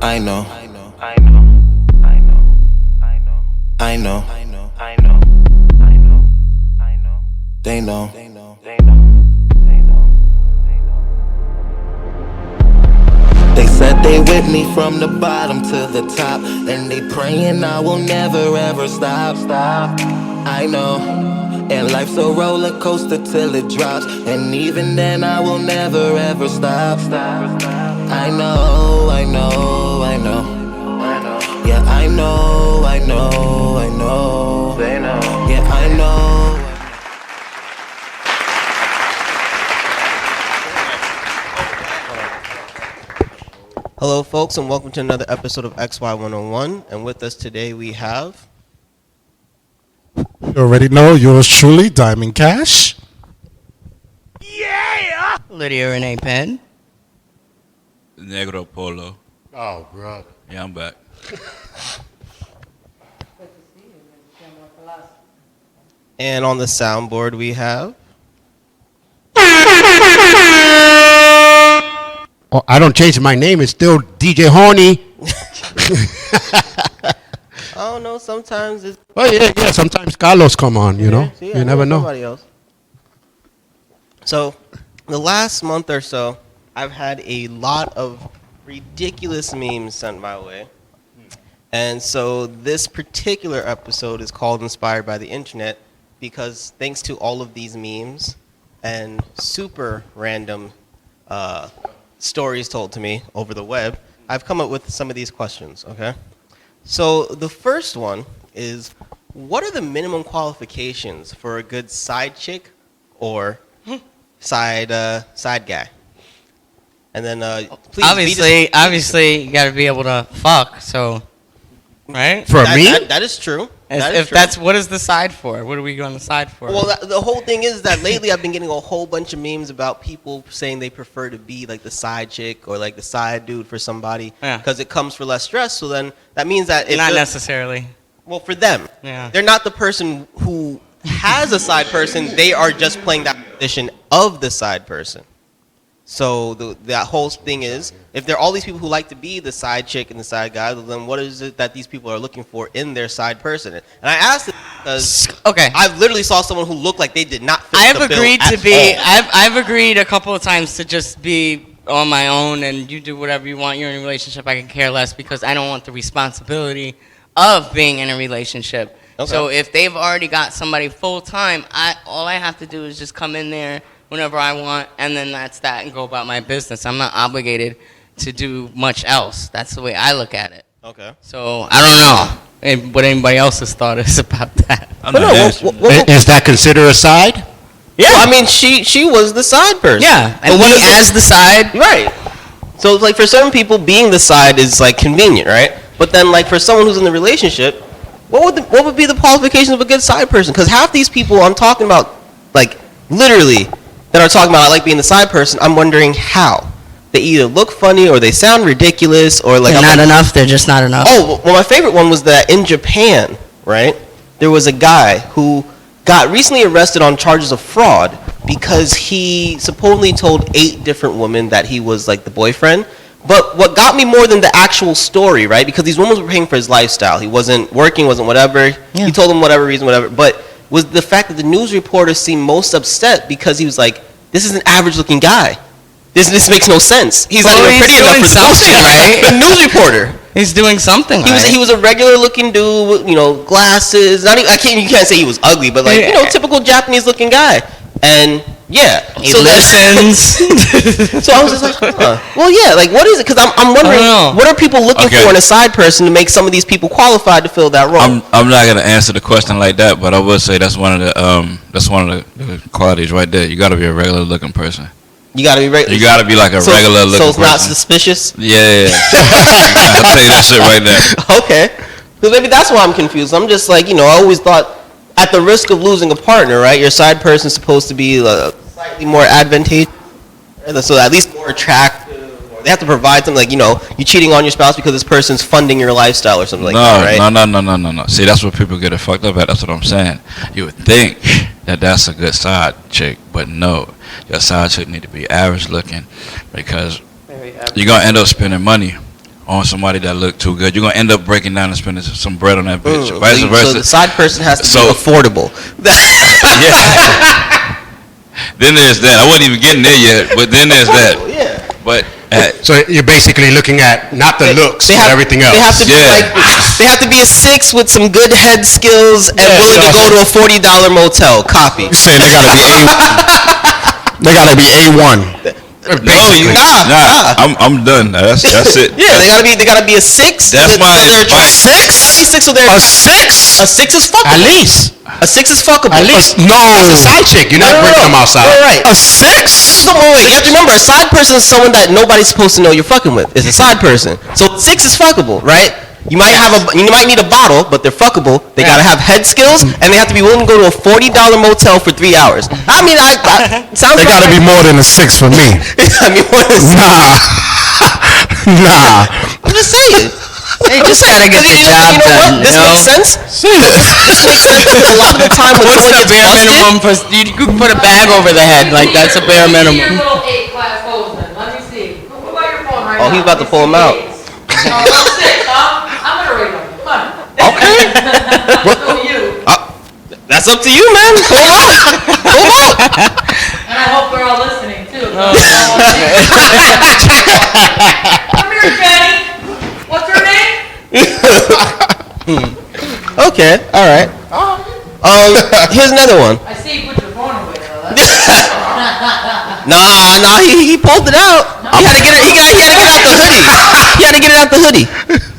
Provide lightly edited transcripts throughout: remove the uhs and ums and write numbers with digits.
I know. I know. I know. I know. I know. I know. I know. I know. I know. I know. They know. They know. They know. They know. They know. They said they with me from the bottom to the top, and they praying I will never ever stop. I know. And life's a roller coaster till it drops, and even then I will never ever stop. I know, I know, I know. Yeah, I know, I know, I know. They know. Yeah, I know. Hello, folks, and welcome to another episode of XY101. And with us today we have... You already know yours truly, Diamond Cash. Lydia Renee Penn. Negro Polo. Oh, brother. Yeah, I'm back. And on the soundboard we have... Oh, I don't change my name. It's still DJ Horny. I don't know, sometimes it's... Oh, yeah. Sometimes Carlos come on, you know. See, I You never know. Somebody else. So, the last month or so, I've had a lot of ridiculous memes sent my way. And so this particular episode is called Inspired by the Internet because thanks to all of these memes and super random stories told to me over the web, I've come up with some of these questions, okay? So the first one is, what are the minimum qualifications for a good side chick or side guy? And then please Obviously, you got to be able to fuck. So, right? For me? that is true. As- That is if true. that's what is the side for? What are we going the side for? Well, the whole thing is that lately I've been getting a whole bunch of memes about people saying they prefer to be like the side chick or like the side dude for somebody Yeah. because it comes for less stress. So then that means that if Not the- necessarily. well, for them, Yeah. they're not the person who has a side person. They are just playing that position of the side person. So that whole thing is, if there are all these people who like to be the side chick and the side guy, then what is it that these people are looking for in their side person? And I asked it because Okay. I literally saw someone who looked like they did not fit I've the bill agreed to at be. all. I've agreed a couple of times to just be on my own, and you do whatever you want. You're in a relationship. I can care less because I don't want the responsibility of being in a relationship. Okay. So if they've already got somebody full time, all I have to do is just come in there whenever I want, and then that's that, and go about my business. I'm not obligated to do much else. That's the way I look at it. Okay. So I don't know what anybody else's thought is about that. I'm But not no, answering that. Is that considered a side? Yeah. Well, I mean, she was the side person. Yeah, But and what me is it- as the side. Right. So like for some people, being the side is like convenient, right? But then like for someone who's in the relationship, what would be the qualifications of a good side person? Because half these people I'm talking about, like literally, that are talking about I like being the side person, I'm wondering how. They either look funny or they sound ridiculous or like They're I'm not like, enough. They're just not enough. Oh, well, my favorite one was that in Japan, right, there was a guy who got recently arrested on charges of fraud because he supposedly told 8 different women that he was like the boyfriend. But what got me more than the actual story, right, because these women were paying for his lifestyle. He wasn't working, wasn't whatever. Yeah. He told them whatever reason, whatever. But was the fact that the news reporter seemed most upset because he was like, this is an average-looking guy. This makes no sense. He's not Well, even he's pretty enough doing for the something, right? The news reporter. He's doing something. He was a regular looking dude with, you know, glasses. Not even, you can't say he was ugly, but like, you know, typical Japanese looking guy. And yeah, He so listens. so I was just like, well, yeah, like what is it? Because I'm wondering, I don't know. what are people looking Okay. for in a side person to make some of these people qualified to fill that role? I'm not gonna answer the question like that, but I will say that's one of the qualities right there. You gotta be a regular looking person. You got to be regular. You gotta be like a regular looking So it's not person. suspicious. Yeah. I'll tell you that shit right there. Okay, because maybe that's why I'm confused. I'm just like, you know, I always thought, at the risk of losing a partner, right? Your side person's supposed to be slightly more advantageous, so at least more attractive. Or they have to provide something like, you know, you're cheating on your spouse because this person's funding your lifestyle or something like that, right? No. See, that's what people get it fucked up at. That's what I'm saying. You would think that that's a good side chick, but no. Your side chick need to be average looking because you're gonna end up spending money on somebody that look too good. You're gonna end up breaking down and spending some bread on that bitch. Vice So versa. the side person has to So- be affordable. Yeah. Then there's that. I wasn't even getting there yet, but then there's that. Yeah. But So you're basically looking at not the looks, but everything else. They have to be Yeah. like, they have to be a 6 with some good head skills and Yeah, willing to so- go to a $40 motel. Copy. You saying they gotta be they gotta be A1. no, you nah. I'm done. That's it. Yeah, they gotta be a 6. That's my advice. 6. Gotta be 6 with their. A 6? A 6 is fuckable. At least. A 6 is fuckable. At least. No. That's a side chick. You're not bringing them outside. Right. A 6? So wait, you have to remember, a side person is someone that nobody's supposed to know you're fucking with. It's a side person. So 6 is fuckable, right? You might need a bottle, but they're fuckable. They gotta have head skills, and they have to be willing to go to a $40 motel for 3 hours. I mean, I sounds. They gotta be more than a 6 for me. I mean, what is Nah. I'm just saying. They just gotta get the job you know done. what? This makes sense. This makes sense because a lot of the time when What's someone the gets bare busted, minimum for? You could put a bag over the head, like that's a bare Your minimum. little 8-class hose then. Let me see. What about your phone right Oh, now? he's about to Let me pull see 'em out. the 8s. No, that's 6, huh? I'm gonna rate them. Come on. Okay. Who you? That's up to you, man. Pull 'em out. Pull 'em out. And I hope they're all listening too. Come here, Jenny. What's her name? Okay. All right. Here's another one. I see you put your phone away though. That's Nah, he pulled it out. He had to get it. He had to get out the hoodie. He had to get it out the hoodie.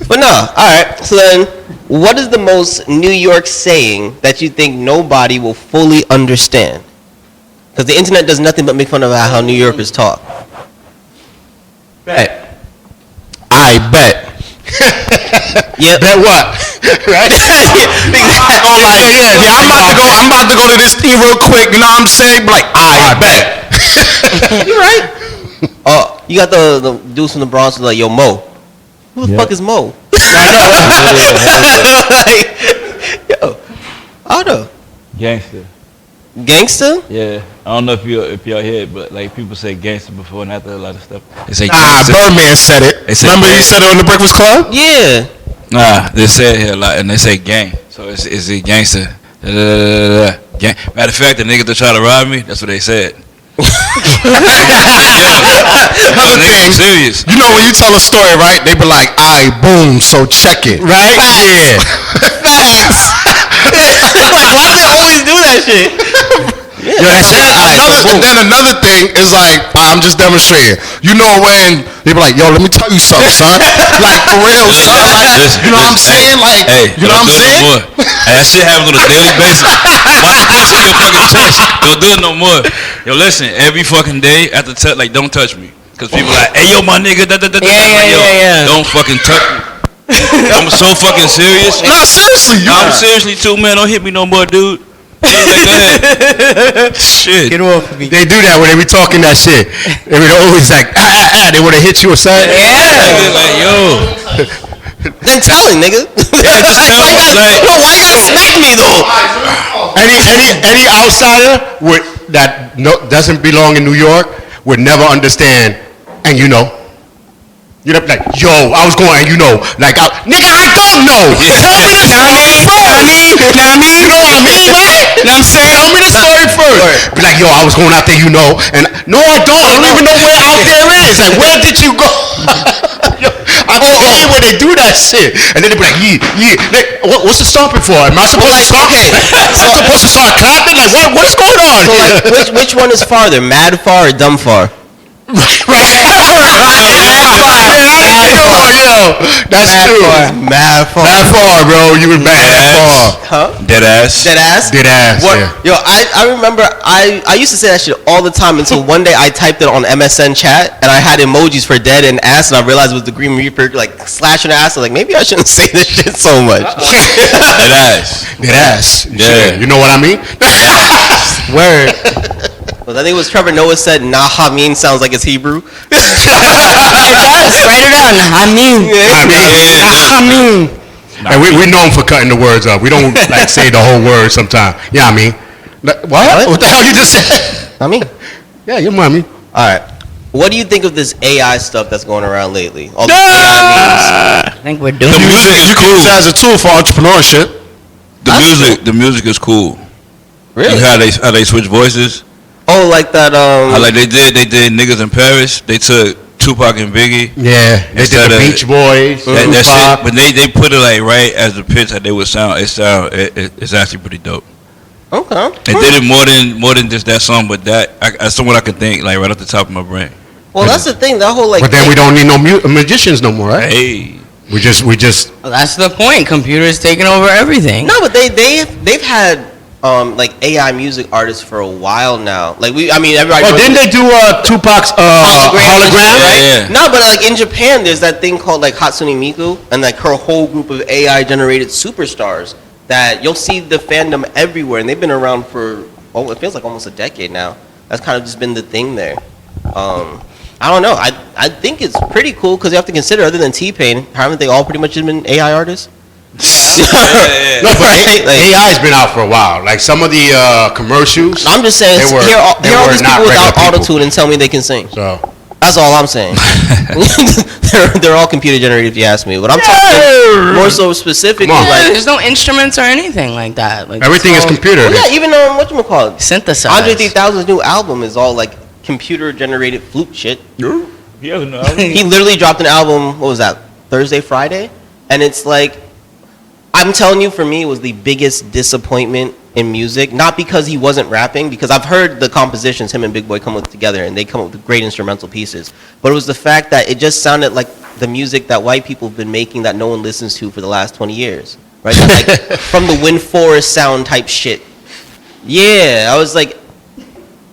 But no, all right. So then, what is the most New York saying that you think nobody will fully understand? Because the internet does nothing but make fun of how New Yorkers talk. Bet. I bet. Yep. Bet what? Right? I'm about to go to this thing real quick, you know what I'm saying? Like, I bet. You're right. Oh, you got the dudes from the Bronx who's like, yo, Mo. Who the fuck is Mo? Like, yo, I don't know. Gangster. Gangster? Yeah. I don't know if y'all hear it, but like people say gangster before and after a lot of stuff. They say Birdman said it. They said Remember he gang. said it on the Breakfast Club? Yeah. Nah, they say it here a lot, and they say gang. So it's a gangster. Gang. Matter of fact, the niggas that try to rob me, that's what they said. Another thing, Serious. you know when you tell a story, right? They be like, "I boom, so check it." Right? Yeah. Why do they always do that shit? Yeah, then another thing is like, I'm just demonstrating. You know when they be like, "Yo, let me tell you something, son." Like for real, son. Like, Listen, you know what I'm listen, saying? Like, hey, you know what I'm don't do it saying? no more. Hey, that shit happens on a daily basis. Why you pushing your fucking chest? Don't do it no more. Yo, listen, every fucking day after touch, like, don't touch me. Because people like, hey, yo, my nigga, Yeah. Don't fucking touch me. I'm so fucking serious. Nah, seriously, you. I'm seriously too, man. Don't hit me no more, dude. Like, go ahead. Shit. Get off of me. They do that when they be talking that shit. They would always like, they would have hit you or something. Nigga, like, yo. Then tell him, nigga. Yeah, just tell him, like- no, why you gotta smack me though? Any outsider that doesn't belong in New York would never understand. And you know, you'd be like, yo, I was going, and you know, like, nigga, I don't know. Tell me the story first. You know what I mean, right? You know what I'm saying? Tell me the story first. Be like, yo, I was going out there, you know, and no, I don't. I don't even know where out there is. Like, where did you go? I hate when they do that shit. And then they be like, what's the stomping for? Am I supposed to stomp? Am I supposed to start clapping? Like, what's going on? So like, which one is farther, mad far or dumb far? Yo, that's true. Mad far. Mad far, bro. You were mad far. Huh? Dead ass. Dead ass? Dead ass, What? yeah. Yo, I remember I used to say that shit all the time until one day I typed it on MSN chat and I had emojis for dead and ass and I realized it was the Green Reaper like slashing the ass. I was like, maybe I shouldn't say this shit so much. Dead ass. Dead ass. Yeah. You know what I mean? Word. Well, I think it was Trevor Noah said, nah, Hameen sounds like it's Hebrew. It does. Write it down. I mean. And we known for cutting the words up. We don't like say the whole word sometimes. Yeah, I mean. What? What the hell you just said? I mean. Yeah, your mommy. All right. What do you think of this AI stuff that's going around lately? All these AI memes. I think we're doing The music is You can use it cool. as a tool for entrepreneurship. The music is cool. Really? How they switch voices. Oh, like that. How like they did niggas in Paris. They took Tupac and Biggie. Yeah, they did Instead the of- Beach Boys, That shit, Tupac. but they put it like right as the pitch that they would sound. It's actually pretty dope. Okay. They did it more than just that song, but that's someone I can think like right off the top of my brain. Well, that's the thing. That whole like. But then we don't need no magicians no more, right? Hey, We just Well, that's the point. Computers taking over everything. No, but they've had like AI music artists for a while now. Like everybody. Oh, didn't they do Tupac's hologram? Yeah. No, but like in Japan, there's that thing called like Hatsune Miku, and like her whole group of AI generated superstars that you'll see the fandom everywhere, and they've been around for it feels like almost a decade now. That's kind of just been the thing there. I don't know. I think it's pretty cool because you have to consider, other than T-Pain, haven't they all pretty much been AI artists? No, but Right? Like- AI's been out for a while. Like some of the commercials. I'm just saying, They were- hear all they these were not people without regular people. autotune and tell me they can sing. So That's all I'm saying. they're all computer generated, if you ask me. But I'm talking more so specifically, Come on. Yeah, like there's no instruments or anything like that. Like everything is it's all computer. well, yeah, even whatchamacallit, synthesized. Andre 3000's new album is all like computer generated flute shit. He doesn't know. He literally dropped an album. What was that? Thursday, Friday, and it's like, I'm telling you, for me, it was the biggest disappointment in music. Not because he wasn't rapping, because I've heard the compositions him and Big Boy come up together, and they come up with great instrumental pieces. But it was the fact that it just sounded like the music that white people have been making that no one listens to for the last 20 years, right? That, like from the Wind Forest sound type shit. Yeah, I was like,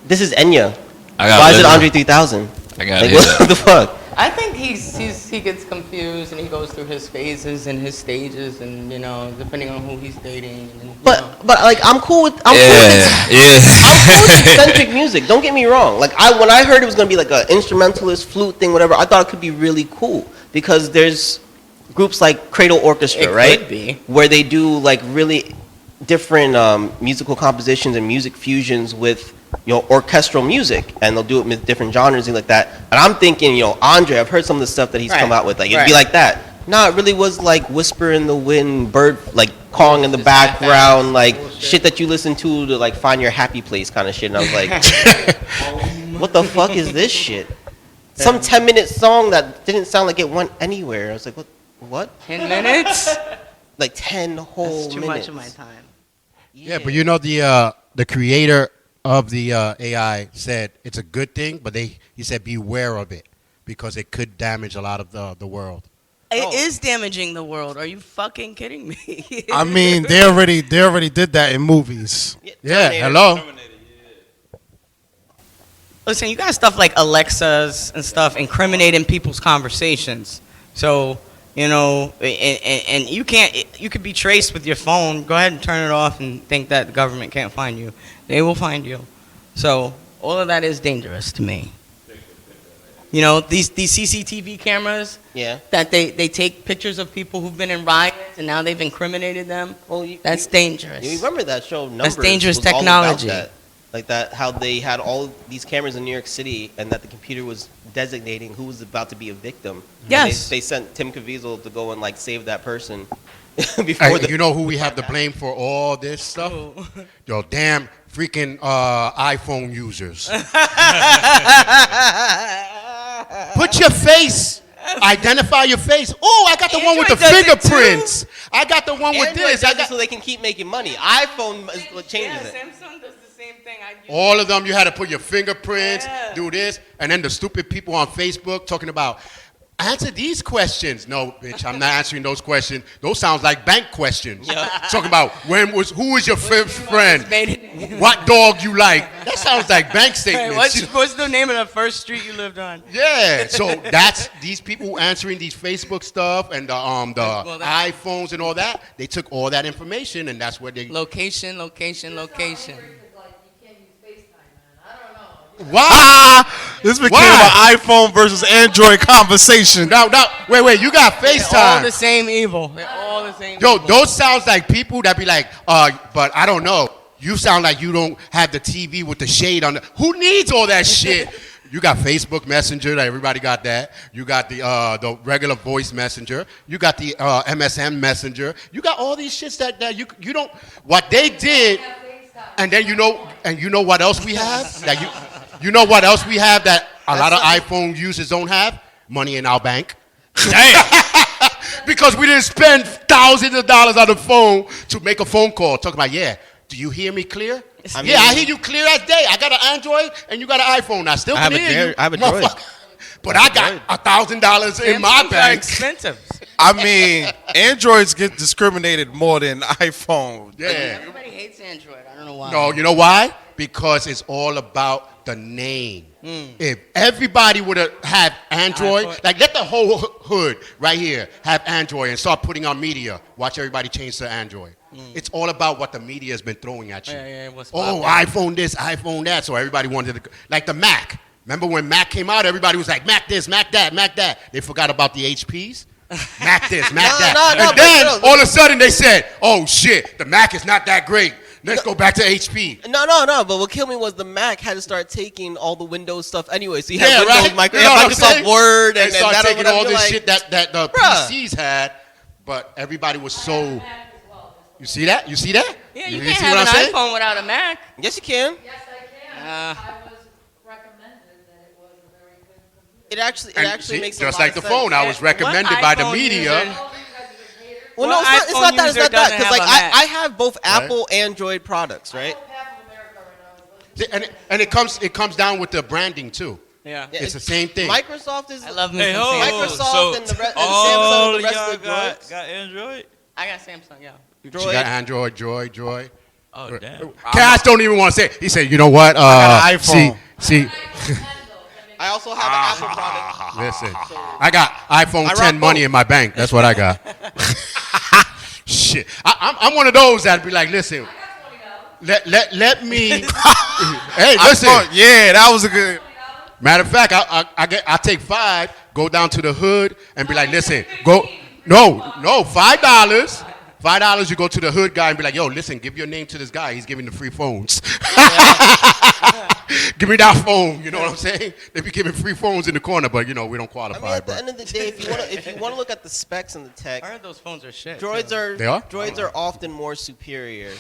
this is Enya. Why is it Andre 3000? I got Like, it. what the fuck? I think he gets confused and he goes through his phases and his stages and depending on who he's dating. And, But like I'm cool with I'm cool with eccentric music. Don't get me wrong. Like when I heard it was gonna be like an instrumentalist flute thing, whatever, I thought it could be really cool because there's groups like Cradle Orchestra, It right? could be. Where they do like really different musical compositions and music fusions with orchestral music, and they'll do it with different genres and like that. And I'm thinking, Andre, I've heard some of the stuff that he's come out with, like it'd be like that. No, it really was like whisper in the wind, bird like calling in the background, like shit that you listen to like find your happy place kind of shit. And I was like, what the fuck is this shit? Some 10-minute song that didn't sound like it went anywhere. I was like, what? 10 minutes? Like 10 whole That's too minutes. much of my time. Yeah, but the creator of the AI said it's a good thing, but he said beware of it because it could damage a lot of the world. It is damaging the world. Are you fucking kidding me? I mean, they already did that in movies. Yeah, hello. Listen, you got stuff like Alexas and stuff incriminating people's conversations. So, and you could be traced with your phone. Go ahead and turn it off and think that the government can't find you. They will find you. So, all of that is dangerous to me. These CCTV cameras that they take pictures of people who've been in riots and now they've incriminated them. Well, that's dangerous. You remember that show Numbers? That's dangerous was all about technology. that. Like that, how they had all these cameras in New York City, and that the computer was designating who was about to be a victim. Yes. They sent Tim Caviezel to go and like save that person before You know who we have to blame for all this stuff? Yo, damn freaking iPhone users. Put your face. Identify your face. Oh, I got the one with the Android does it fingerprints. I got the one with Android this. does it so they can keep making money. iPhone is what changes it. Samsung does the same thing. All of them, you had to put your fingerprints, do this, and then the stupid people on Facebook talking about, answer these questions. No, bitch, I'm not answering those questions. Those sounds like bank questions. Talking about who was your fifth friend? What dog you like? That sounds like bank statements. What's the name of the first street you lived on? Yeah, so that's these people answering these Facebook stuff and the iPhones and all that. They took all that information and that's where they location. Why? This became an iPhone versus Android conversation. No, wait, you got FaceTime. They're all the same evil. They're all the same. Yo, those sounds like people that be like, but I don't know. You sound like you don't have the TV with the shade on it. Who needs all that shit? You got Facebook Messenger, that everybody got that. You got the regular voice messenger. You got the MSN Messenger. You got all these shits that you don't. What they did, and then you know what else we have that you know what else we have that a lot of iPhone users don't have? Money in our bank. Damn. Because we didn't spend thousands of dollars on the phone to make a phone call. Talking about, yeah, do you hear me clear? I hear you clear as day. I got an Android and you got an iPhone. I still can hear you. I have a Droid. But I got $1,000 in my Samsungs are bank. expensive. I mean, Androids get discriminated more than iPhone. Yeah. Everybody hates Android. I don't know why. No, you know why? Because it's all about the name. If everybody would have had Android, like let the whole hood right here have Android and start putting on media. Watch everybody change to Android. It's all about what the media has been throwing at you. Oh, iPhone this, iPhone that. So everybody wanted to, like the Mac. Remember when Mac came out? Everybody was like, Mac this, Mac that, Mac that. They forgot about the HPs. Mac this, Mac that. And then all of a sudden they said, oh shit, the Mac is not that great. Let's go back to HP. No. But what killed me was the Mac had to start taking all the Windows stuff anyway. So you have Windows, Microsoft Word, and start that taking all this like, shit that the PCs had. But everybody was so. You see that? You see that? Yeah, you see can't what have I'm an saying? iPhone without a Mac. Yes, you can. Yes, I can. I was recommended that it was a very good computer. It actually And see, makes just a lot like of the sense. phone. I was recommended by the iPhone media. user- Well, no, What it's not iPhone that. It's user not that. doesn't Because like have a Mac? I have both Apple, Android products, right? And it comes down with the branding too. Yeah. It's the same thing. Microsoft is. I love me Hey, some ho, Samsung. Microsoft and the and Samsung all and the rest y'all of the droids. got Android? I got Samsung, yeah. She got Android, Joy. Oh, damn. Cass don't even want to say it. He said, you know what? got an iPhone. See, I also have an Apple product. listen. I got iPhone I rock 10 money both. in my bank. That's what I got. Shit. I'm one of those that be like, listen, let me. Hey, listen. Yeah, that was a good. Matter of fact, I take $5, go down to the hood, and be like, listen, $5. $5, you go to the hood guy and be like, yo, listen, give your name to this guy. He's giving the free phones. Give me that phone. You know what I'm saying? They be giving free phones in the corner, but, we don't I qualify. mean, at the but end of the day, if you want to look at the specs and the tech, I heard those phones are shit. droids are They are? droids are often more superior.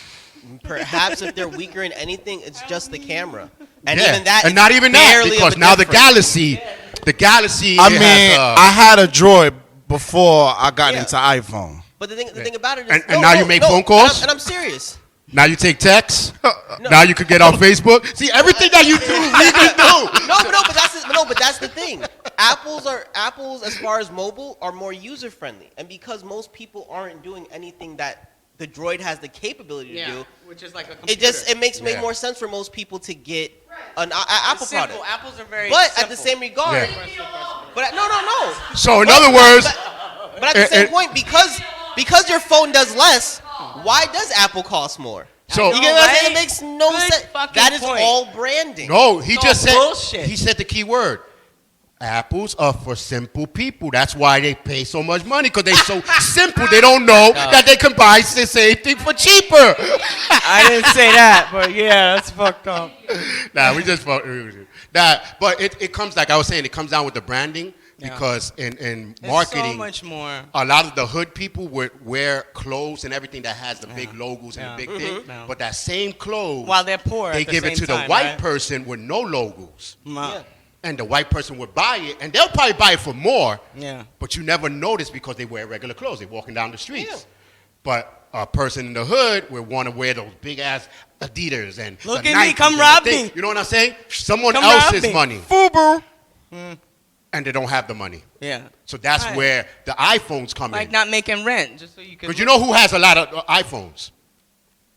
Perhaps if they're weaker in anything, it's just the camera, and yeah. even that, and is not even that, barely of because a now the difference. Galaxy. I it mean, has, I had a Droid before I got into iPhone. But the thing about it is, And now you make phone calls? and I'm serious. now you take texts. Now you could get on Facebook. See, everything that you do, we can do. But that's the thing. Apples as far as mobile are more user friendly, and because most people aren't doing anything that the Droid has the capability to do, which is like a computer. it makes Yeah. more sense for most people to get an Apple It's simple. product. Apples are very But simple. at the same regard, Yeah. but no. So in other words, But at the same point, because your phone does less, why does Apple cost more? so You get what I'm saying? right? It makes no Good sense. fucking That is point. all branding. no, he It's just all said bullshit. he said the key word. Apples are for simple people. That's why they pay so much money, because they're so simple. They don't know that they can buy the same thing for cheaper. I didn't say that, but yeah, that's fucked up. Nah, we just fuck. Nah, but it comes, like I was saying, it comes down with the branding, because in There's marketing, so much more. a lot of the hood people would wear clothes and everything that has the big logos and the big thing. Yeah. But that same clothes, While they're poor, they at the give it same to time, the white right? person with no logos. Yeah. And the white person would buy it, and they'll probably buy it for more. Yeah. But you never notice because they wear regular clothes. They're walking down the streets. But a person in the hood would want to wear those big ass Adidas and Look the at me, Nikes come and rob the thing. me. You know what I'm saying? Someone Come rob else's me. money, Fubu. and they don't have the money. Yeah. So that's Right. where the iPhones come Like in. not making rent, just so you can. Because you know who has a lot of iPhones?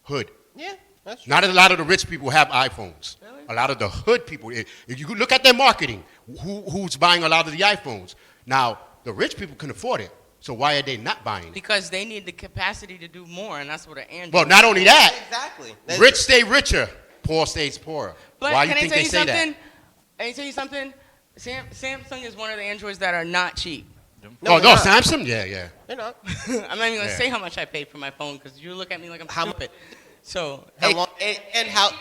Hood. Yeah, that's true. Not a lot of the rich people have iPhones. Really? A lot of the hood people. If you look at their marketing, who's buying a lot of the iPhones? Now, the rich people can afford it. So why are they not buying it? Because they need the capacity to do more, and that's what an Android. Well, not only that, Exactly. rich stay richer, poor stays poorer. But Why can you I think tell they you say something? that? Can I tell you something? Samsung is one of the Androids that are not cheap. No, they're not. Samsung? Yeah. They're not. I'm not even gonna Yeah. say how much I paid for my phone because you look at me like I'm stupid. So How it- long, it- and how long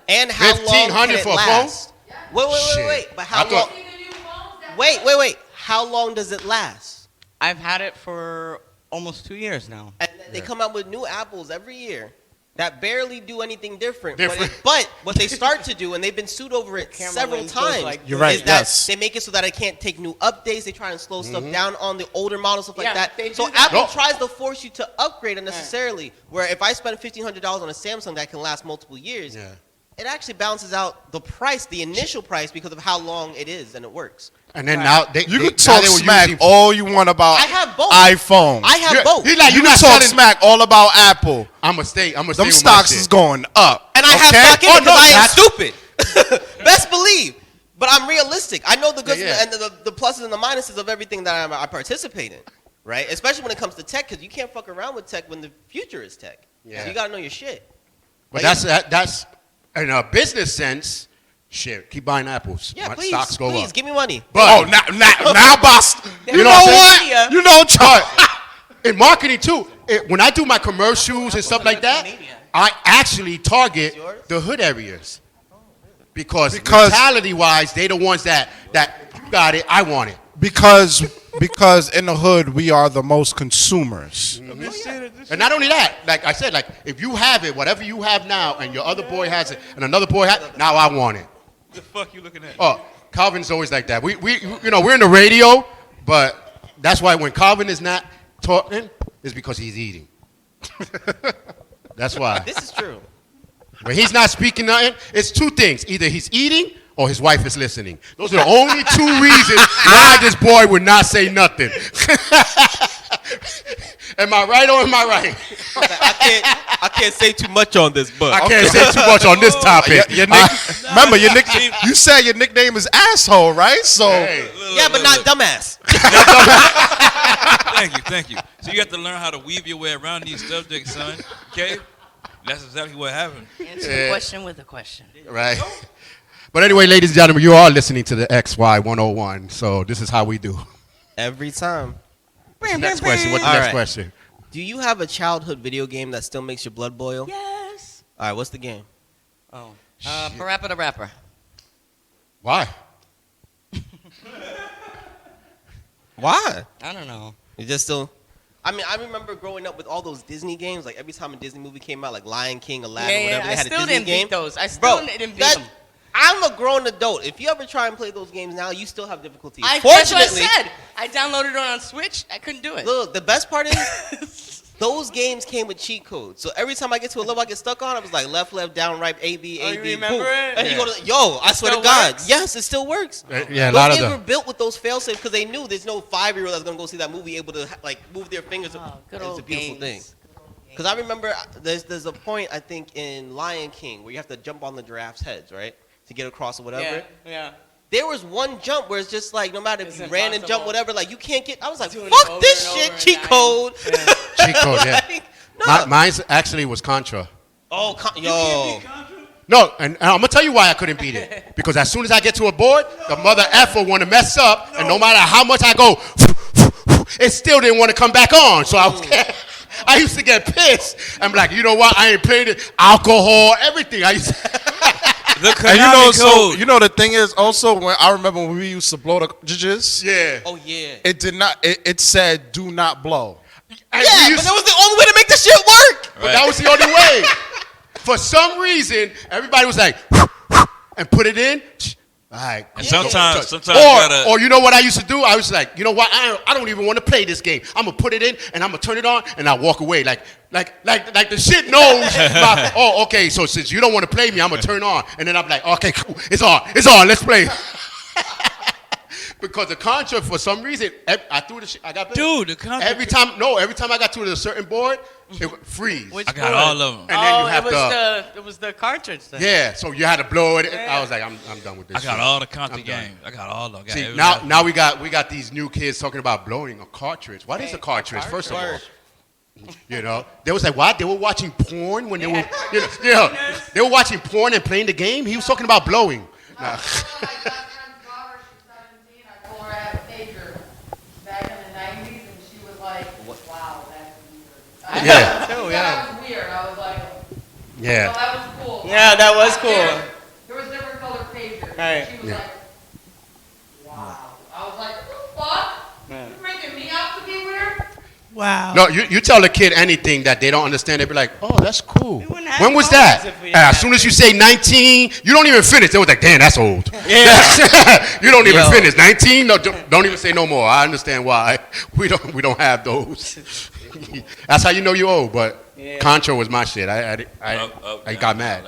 can 1,500 it for a phone? last? Wait. But how I thought- long? Wait. How long does it last? I've had it for almost 2 years now. And they come out with new apples every year that barely do anything different. Different. But what they start to do, and they've been sued over it Camera several lens goes times, like You're right, is that yes. they make it so that it can't take new updates. They try and slow stuff down on the older models, stuff like Yeah, that. they So do that. Apple Nope. tries to force you to upgrade unnecessarily. Where if I spend $1,500 on a Samsung that can last multiple years, Yeah. it actually balances out the price, the initial price, because of how long it is and it works. And then now they You they, can talk now they were smack using- all you want about I have both. iPhone. I have Yeah, both. He's like, you you're can not talk selling. smack all about Apple. I'm a stay. I'm a Them stay. stocks is going up. And I have okay? stock in it because I ain't that's- stupid. Best believe. But I'm realistic. I know the goods Yeah, yeah. and the pluses and the minuses of everything that I participate in, right? Especially when it comes to tech, because you can't fuck around with tech when the future is tech. Yeah. So you gotta know your shit. But Like, that's in a business sense. Shit, keep buying apples. yeah, My please, stocks go please up. give me money. But now, boss. You know what I'm what? saying? You know, Chuck. in marketing too, when I do my commercials and stuff like that, I actually target the hood areas because mentality-wise, they the ones that you got it, I want it. because in the hood we are the most consumers. And not only that, like I said, like if you have it, whatever you have now, and your other boy has it, and another boy has it, now I want it. The fuck you looking at? Oh, Calvin's always like that. We we're in the radio, but that's why when Calvin is not talking, it's because he's eating. That's why. This is true. When he's not speaking nothing, it's two things. Either he's eating or his wife is listening. Those are the only two reasons why this boy would not say nothing. Am I right or am I right? I can't say too much on this, but I can't say too much on this topic. Remember your nickname. You said your nickname is asshole, right? So Hey. yeah, but not dumbass. Thank you. So you have to learn how to weave your way around these subjects, son. Okay? That's exactly what happened. Answer the question with a question. Right. But anyway, ladies and gentlemen, you are listening to the XY 101. So this is how we do. Every time. Next question. What's the All next right. question? Do you have a childhood video game that still makes your blood boil? Yes. All right, what's the game? Oh. Parappa the Rapper. Why? Why? I don't know. You just still. I mean, I remember growing up with all those Disney games. Like every time a Disney movie came out, like Lion King, Aladdin, whatever, they I had still a Disney didn't game. beat those. I still Bro, didn't beat that- them. I'm a grown adult. If you ever try and play those games now, you still have difficulties. That's what I Fortunately, said. I downloaded it on Switch. I couldn't do it. look, the best part is those games came with cheat codes. So every time I get to a level I get stuck on, I was like left, down, right, A, B, Oh, A, you B, remember boom. it? And you go to, yo, I swear to still God. works? Yes, it still works. Yeah, a Those lot of games were them. built with those fail-safes because they knew there's no 5-year-old that's going to go see that movie able to like move their fingers. Oh, good It's old a beautiful games. thing. Because I remember there's a point, I think, in Lion King where you have to jump on the giraffe's heads, right? To get across or whatever. Yeah. There was one jump where it's just like, no matter if It's you ran and impossible. jumped, whatever, like you can't get. I was like, Doing it fuck over this and shit, over cheat and code. Yeah. Cheat code, yeah. Like, no. Mine's actually was Contra. Oh, yo. No, and I'm gonna tell you why I couldn't beat it. Because as soon as I get to a board, the mother effer want to mess up, and no matter how much I go, it still didn't want to come back on. So I used to get pissed. I'm like, you know what? I ain't playing it. Alcohol, everything. I used The and you know, Konami so code. you know the thing is also when I remember when we used to blow the judges, yeah. Oh, yeah. it did not. It said do not blow. And Yeah, we but used- that was the only way to make this shit work. But that was the only way. For some reason, everybody was like, and put it in. All right. And sometimes you gotta. Or you know what I used to do? I was like, you know what? I don't even want to play this game. I'm gonna put it in and I'm gonna turn it on and I'll walk away. Like the shit knows. Oh, okay. So since you don't want to play me, I'm gonna turn on. And then I'm like, okay, cool. It's on. Let's play. Because the Contra, for some reason, I threw the shit. I got Dude, the Contra. every time I got to a certain board, it would freeze. Which I got board? all of them. And then you have it was the cartridge thing. Yeah, so you had to blow it. I was like, I'm done with this. I got shit. all the Contra I'm done. games. I got all of them. Got See, every now last now we got these new kids talking about blowing a cartridge. What is a cartridge? First of all, you know, they was like, what? They were watching porn when they were, they were watching porn and playing the game. He was talking about blowing. Nah. My best friend's daughter, she's 17. I told her I had a pager back in the 90s, and she was like, wow, that's weird. Yeah. Too, I thought that was weird. I was like, Yeah. oh, that was cool. Yeah, that was cool. There was different colored pagers. Right. She was like, wow. I was like, what the fuck? You're making me out to be weird? Wow. No, you tell a kid anything that they don't understand, they be like, oh, that's cool. wouldn't have When was phones that? if we didn't As have soon as you say 19, you don't even finish. They was like, damn, that's old. Yeah. You don't even Yo. finish. 19? No, don't even say no more. I understand why. We don't have those. That's how you know you're old, but Contra was my shit. I got mad.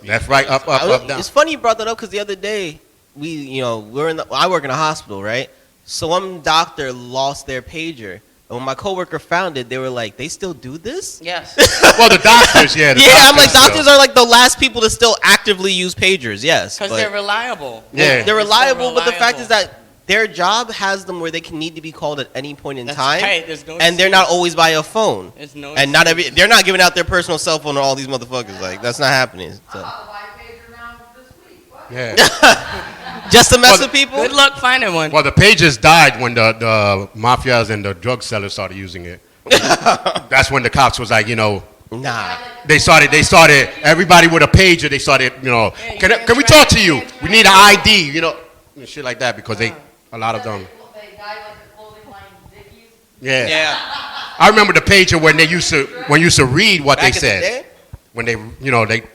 Left, right, up, down. It's funny you brought that up because the other day I work in a hospital, right? So one doctor lost their pager. And when my coworker found it, they were like, "They still do this?" Yes. Well, the doctors, yeah. I'm like, doctors are like the last people to still actively use pagers. Yes, Because but- they're reliable. Yeah. they're reliable, but the fact reliable. is that their job has them where they can need to be called at any point in That's time, right, there's no and they're not excuse. always by a phone. There's no And they're not giving out their personal cell phone to all these motherfuckers. Like that's not happening. So. I'll buy a pager now this week. What? Yeah. Just to mess with people. Good luck finding one. Well, the pages died when the mafias and the drug sellers started using it. That's when the cops was like, Nah. they started everybody with a pager. They started, can we talk to you? We need an ID, and shit like that because a lot of them. They died like the clothing line Dickies. Yeah. Yeah. I remember the pager when they used to read what Back they in the said. day? When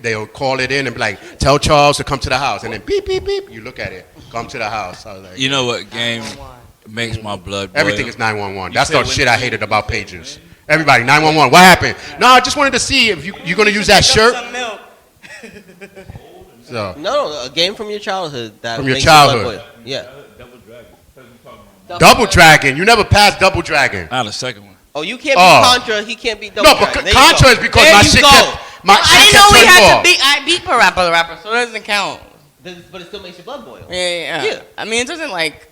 they'll call it in and be like, tell Charles to come to the house, and then beep beep beep. You look at it, come to the house. I was like, You know what game makes my blood boil? everything is 911. That's said the when- shit I hated about pagers. Everybody, 911. What happened? No, I just wanted to see if you're gonna use that shirt. Some milk. So, No, a game from your childhood. That From your makes blood childhood. boil. Yeah. Double Dragon. You never passed Double Dragon. Not the second one. Oh, you can't be Oh. Contra. He can't be Double No, but Dragon. There you Contra go. is because There my you shit go. kept my I shit didn't kept know we turning had off. to beat. I beat Parappa, so it doesn't count. But it still makes your blood boil. Yeah. Yeah. I mean, it doesn't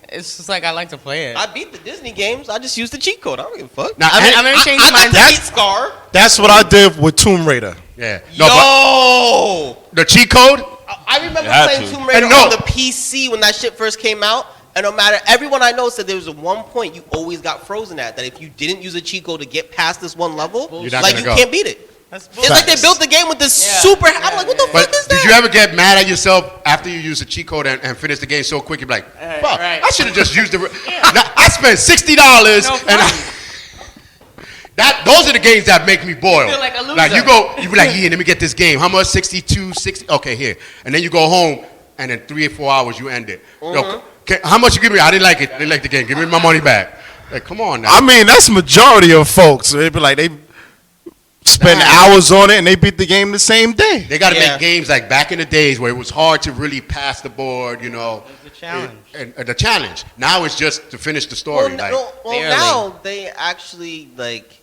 it's just like I like to play it. I beat the Disney games. I just used the cheat code. I don't give a fuck. Now, I'm gonna change I mine. got the beat Scar. That's what I did with Tomb Raider. Yeah. No, Yo! but the cheat code. I remember You had playing to. Tomb Raider And no. on the PC when that shit first came out. And no matter, everyone I know said there was one point you always got frozen at. That if you didn't use a cheat code to get past this one level, You're not like gonna you go. can't beat it. That's It's like they built the game with this super. I'm like, what the But fuck is that? did you ever get mad at yourself after you use a cheat code and finish the game so quick? You're like, fuck, right. I should have just used the. Now, I spent $60 No and fun. those are the games that make me boil. feel like a loser. You be like, yeah, let me get this game. How much? 62, 60. Okay, here. And then you go home, and in 3 or 4 hours you end it. Yo, how much you give me? I didn't like it. I didn't like the game. Give me my money back. Like, come on now. I mean, that's majority of folks. They be like they spend hours on it and they beat the game the same day. They got to Yeah. make games like back in the days where it was hard to really pass the board, It's a challenge. And the challenge. Now it's just to finish the story. Well, barely. now they actually like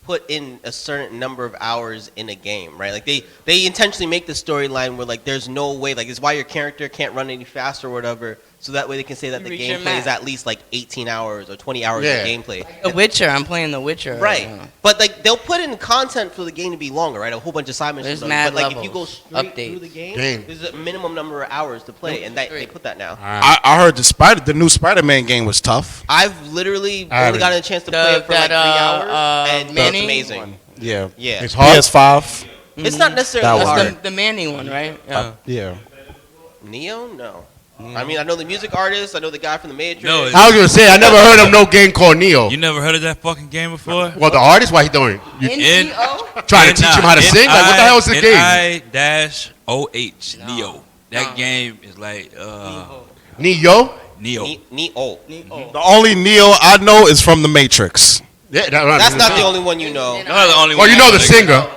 put in a certain number of hours in a game, right? Like they intentionally make the storyline where like there's no way, like it's why your character can't run any faster or whatever, so that way they can say that You the reach your gameplay is max. at least like 18 hours or 20 hours Yeah. of gameplay. The Witcher. I'm playing The Witcher. Right, now. but like they'll put in content for the game to be longer, right? A whole bunch of side missions. There's mad but like if you go levels, straight updates. through the game, Game. there's a minimum number of hours to play, and they put that now. I heard the new Spider-Man game was tough. I've literally I only gotten a chance to play it for like 3 hours, and it's Manning amazing. Yeah. Yeah, It's hard. PS5. it's not necessarily That was hard. hard. The Manning one, right? Yeah. Yeah. Neo? No. I mean, I know the music artist. I know the guy from the Matrix. No, I was gonna say I never heard of no game called Neo. You never heard of that fucking game before? Well, the artist, why he doing? You NCO? trying to teach him how to sing? Like, what the hell is the game? I-OH, Neo. That game is like Neo? Neo. Neo. The only Neo I know is from The Matrix. Yeah, That's not the only one you know. No, the only Well, one you know I the know. singer.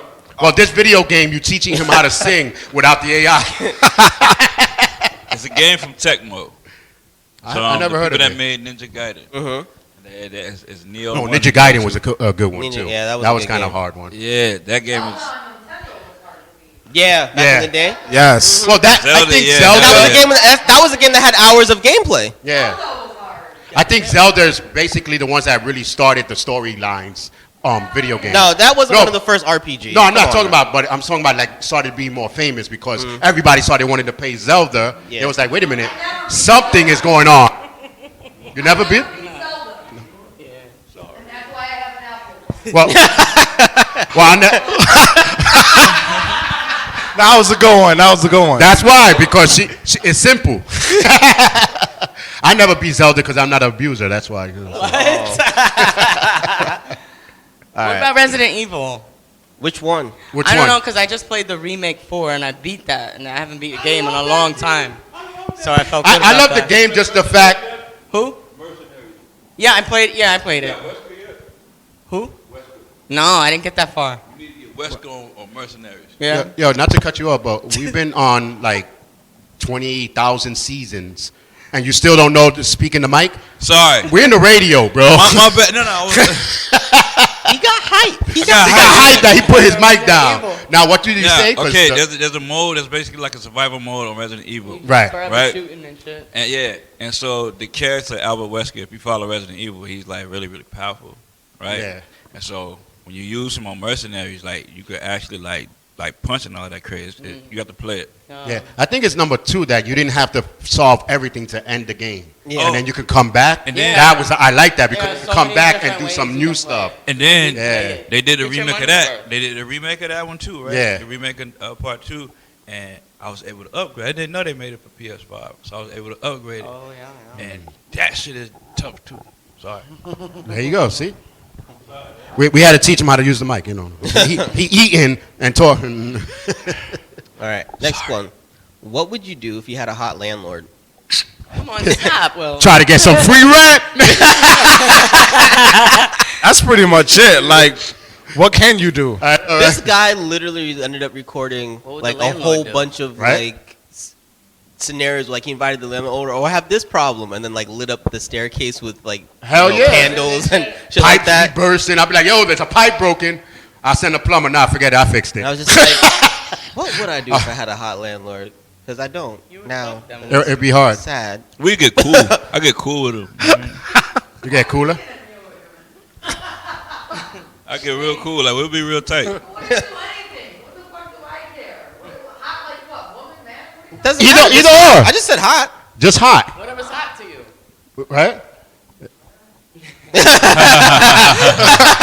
Well, this video game, you teaching him how to sing without the AI. It's a game from Tecmo. I never heard of that it. made Ninja Gaiden. Uh-huh. It's Neo. No, one Ninja and Gaiden two. was a good one Ninja- too. yeah, that was that a was good kind of game. hard one. Yeah, that game is. Yeah, back Yeah. in the day. Yes. Well, I Zelda, think yeah, Zelda. That was a Yeah. game. That was a game that had hours of gameplay. Yeah, I think Zelda's basically the ones that really started the storylines. Video games. No, that wasn't No. one of the first RPGs. No, I'm not Come talking on now. about, but I'm talking about like started being more famous because everybody started wanting to play Zelda. Yeah. It was like, wait a minute, something is going on. You never been? And that's why I have an apple. Well, well, That was a good one. That was a good one. That's why, because she it's simple. I never beat Zelda because I'm not an abuser. That's why. What about Resident Evil? Which one? Which I don't one? know, because I just played the remake 4 and I beat that, and I haven't beat a game in a long time. So I felt good I about love that. the game, just the fact. Who? Yeah, I played it. Who? No, I didn't get that far. You need to get Wesco or Mercenaries. Yeah. Yo, not to cut you off, but we've been on like 20,000 seasons, and you still don't know to speak in the mic? Sorry. We're in the radio, bro. My bad. No, I was. He got hype. He got hype that he put his mic down. Now, what did you say? 'Cause Okay, the- there's a mode that's basically like a survival mode on Resident Evil. Right. Forever Right. shooting and shit. And yeah, and so the character Albert Wesker, if you follow Resident Evil, he's like really, really powerful, right? Yeah. And so when you use him on Mercenaries, like you could actually like punch and all that crazy. You have to play it. Yeah, I think it's number 2 that you didn't have to solve everything to end the game, Yeah. and then you could come back. And then- that was I like that because Yeah, you could so come many back and different do ways some you new can stuff. And then Yeah. they did a Get your remake of money's that. worth. They did a remake of that one too, right? Yeah. The remake of part 2, and I was able to upgrade. I didn't know they made it for PS5, so I was able to upgrade it. Oh, yeah. And that shit is tough too. Sorry. There you go. See, we had to teach him how to use the mic. You know, he eating and talking. All right, next one. What would you do if you had a hot landlord? Come on, stop. Well, Try to get some free rent. That's pretty much it. Like, what can you do? This guy literally ended up recording What would like the a landlord whole do? bunch of Right? like scenarios. Like he invited the landlord over, oh, I have this problem, and then like lit up the staircase with like Hell yeah. candles and shit Pipe like that. bursting. I'll be like, yo, there's a pipe broken. I'll send a plumber. Nah, forget it. I fixed it. And I was just like, what would I do if I had a hot landlord? Because I don't You would now. fuck them. and It'd be hard. it's sad. We get cool. I get cool with him. You get cooler. I get real cool. Like we'll be real tight. What do you do anything? What the fuck do I care? Hot like what? Woman, man? What do you Doesn't Either- matter. either or. I just said hot. Just hot, Whatever's hot to you. right?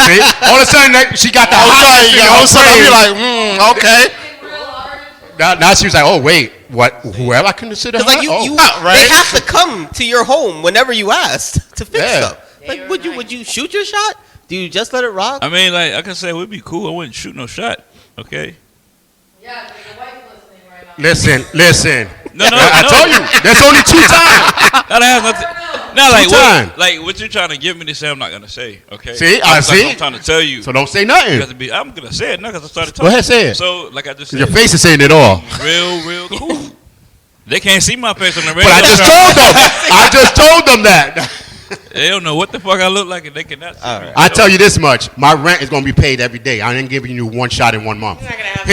See? All of a sudden, she got the hot. All of a sudden, I'll be like, okay. think real hard? Now she was like, oh wait, what? Whoever I consider Because hot? like Oh. you right. they have to come to your home whenever you asked to fix Yeah. stuff. Yeah, Like, you're would right. you shoot your shot? Do you just let it rock? I mean, like I can say we'd be cool. I wouldn't shoot no shot. Okay. Yeah, but your wife's listening right now. Listen. No, no, I no. told you. There's only 2 times. That has nothing. No, like Two-time. what you're trying to get me to say, I'm not gonna say. Okay. See? I'm, See? I'm trying to tell you. So don't say You nothing. have to be. I'm gonna say it now because I started Go talking. ahead, say it. So, like I just said, Your face is saying it all. real cool. They can't see my face on the But radio. I just told them. I just told them that. They don't know what the fuck I look like, and they cannot see me. I tell you this much: my rent is gonna be paid every day. I ain't giving you one shot in 1 month. You're not gonna have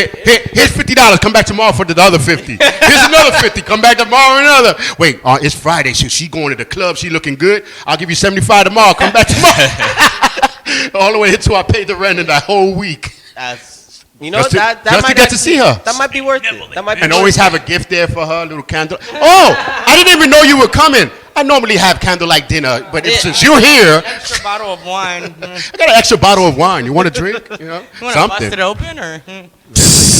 Here's $50. Come back tomorrow for the other 50. Here's another 50. Come back tomorrow another. Wait, it's Friday. She going to the club. She looking good. I'll give you 75 tomorrow. Come back tomorrow. All the way until I pay the rent in that whole week. That's you know Just to- that just to might get to see her. That might be worth it. That might be And worth always it. have a gift there for her, a little candle. Oh, I didn't even know you were coming. I normally have candlelight dinner, but since you're here, extra bottle of wine. I got an extra bottle of wine. You want a drink? You know, You want to bust something. it open, or You